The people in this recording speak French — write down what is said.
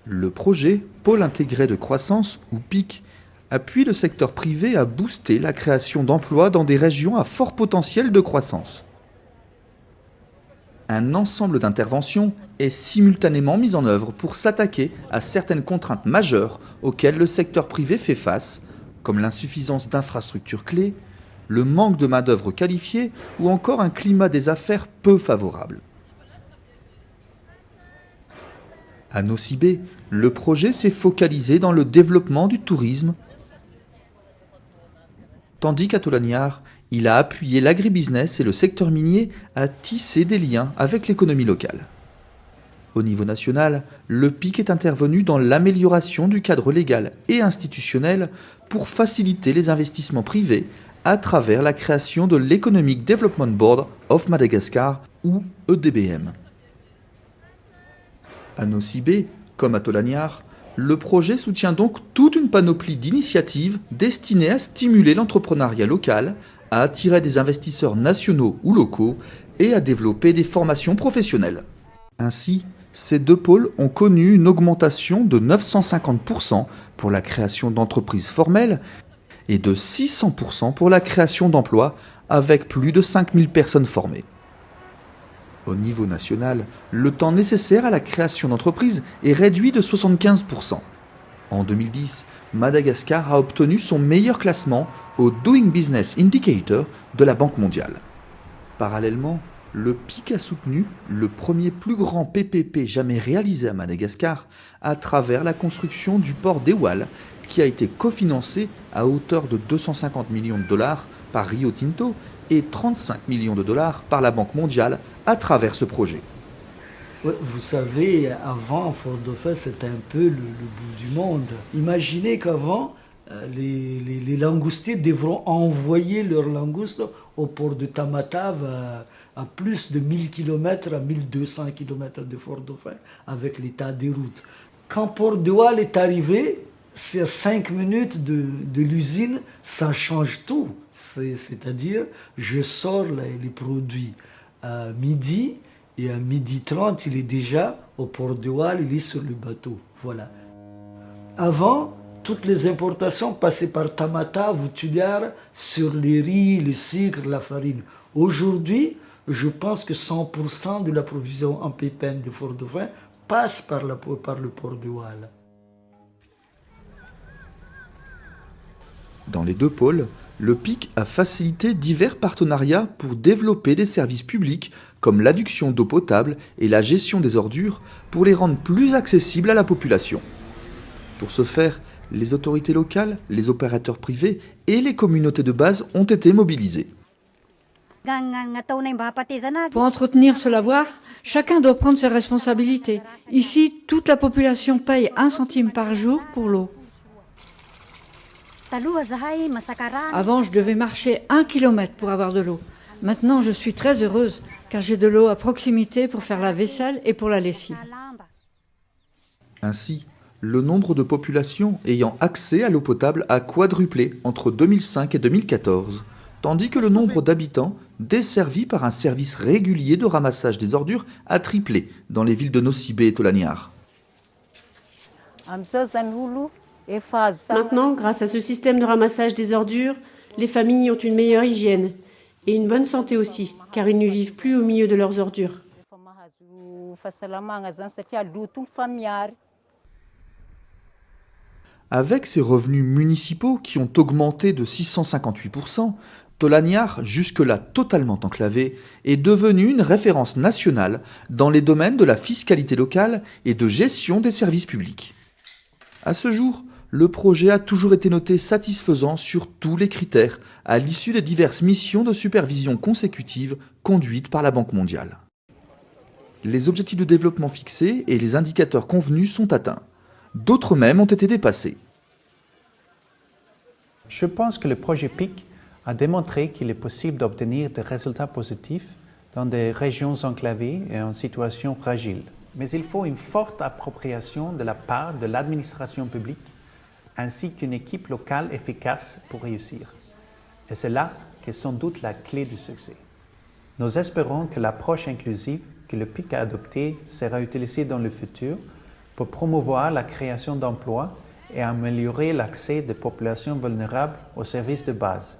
Le projet Pôle intégré de croissance, ou PIC, appuie le secteur privé à booster la création d'emplois dans des régions à fort potentiel de croissance. Un ensemble d'interventions est simultanément mis en œuvre pour s'attaquer à certaines contraintes majeures auxquelles le secteur privé fait face, comme l'insuffisance d'infrastructures clés, le manque de main-d'œuvre qualifiée ou encore un climat des affaires peu favorable. À Nosy-Be, le projet s'est focalisé dans le développement du tourisme, tandis qu'à Tolagnard, il a appuyé l'agribusiness et le secteur minier à tisser des liens avec l'économie locale. Au niveau national, le PIC est intervenu dans l'amélioration du cadre légal et institutionnel pour faciliter les investissements privés à travers la création de l'Economic Development Board of Madagascar, ou EDBM. À Nosy-Be, comme à Tolagnard, le projet soutient donc toute une panoplie d'initiatives destinées à stimuler l'entrepreneuriat local, à attirer des investisseurs nationaux ou locaux et à développer des formations professionnelles. Ainsi, ces deux pôles ont connu une augmentation de 950% pour la création d'entreprises formelles et de 600% pour la création d'emplois, avec plus de 5000 personnes formées. Au niveau national, le temps nécessaire à la création d'entreprises est réduit de 75%. En 2010, Madagascar a obtenu son meilleur classement au Doing Business Indicator de la Banque mondiale. Parallèlement, le PIC a soutenu le premier plus grand PPP jamais réalisé à Madagascar à travers la construction du port d'Ewal, qui a été cofinancé à hauteur de 250 millions de dollars par Rio Tinto et 35 millions de dollars par la Banque mondiale à travers ce projet. Ouais, vous savez, avant, Fort-Dauphin, c'était un peu le bout du monde. Imaginez qu'avant, les langoustiers devront envoyer leurs langoustes au port de Tamatave à plus de 1000 km, à 1200 km de Fort-Dauphin, avec l'état des routes. Quand Port de Wall est arrivé, c'est à 5 minutes de l'usine, ça change tout. C'est-à-dire, je sors les produits à midi, et à 12h30, il est déjà au port de Wall, il est sur le bateau. Voilà. Avant, toutes les importations passaient par Tamatave ou Tuliar sur les riz, le sucre, la farine. Aujourd'hui, je pense que 100% de l'approvisionnement en pépins de Fort-Dauphin passe par le port de Wall. Dans les deux pôles, le PIC a facilité divers partenariats pour développer des services publics comme l'adduction d'eau potable et la gestion des ordures pour les rendre plus accessibles à la population. Pour ce faire, les autorités locales, les opérateurs privés et les communautés de base ont été mobilisés. Pour entretenir ce lavoir, chacun doit prendre ses responsabilités. Ici, toute la population paye 1 centime par jour pour l'eau. Avant, je devais marcher 1 kilomètre pour avoir de l'eau. Maintenant, je suis très heureuse car j'ai de l'eau à proximité pour faire la vaisselle et pour la lessive. Ainsi, le nombre de populations ayant accès à l'eau potable a quadruplé entre 2005 et 2014, tandis que le nombre d'habitants desservis par un service régulier de ramassage des ordures a triplé dans les villes de Nosy-Be et Tolagnard. Maintenant, grâce à ce système de ramassage des ordures, les familles ont une meilleure hygiène et une bonne santé aussi, car ils ne vivent plus au milieu de leurs ordures. Avec ses revenus municipaux qui ont augmenté de 658%, Tolagnard, jusque-là totalement enclavé, est devenu une référence nationale dans les domaines de la fiscalité locale et de gestion des services publics. À ce jour, le projet a toujours été noté satisfaisant sur tous les critères à l'issue des diverses missions de supervision consécutives conduites par la Banque mondiale. Les objectifs de développement fixés et les indicateurs convenus sont atteints. D'autres même ont été dépassés. Je pense que le projet PIC a démontré qu'il est possible d'obtenir des résultats positifs dans des régions enclavées et en situation fragile. Mais il faut une forte appropriation de la part de l'administration publique ainsi qu'une équipe locale efficace pour réussir. Et c'est là qu'est sans doute la clé du succès. Nous espérons que l'approche inclusive que le PIC a adoptée sera utilisée dans le futur pour promouvoir la création d'emplois et améliorer l'accès des populations vulnérables aux services de base.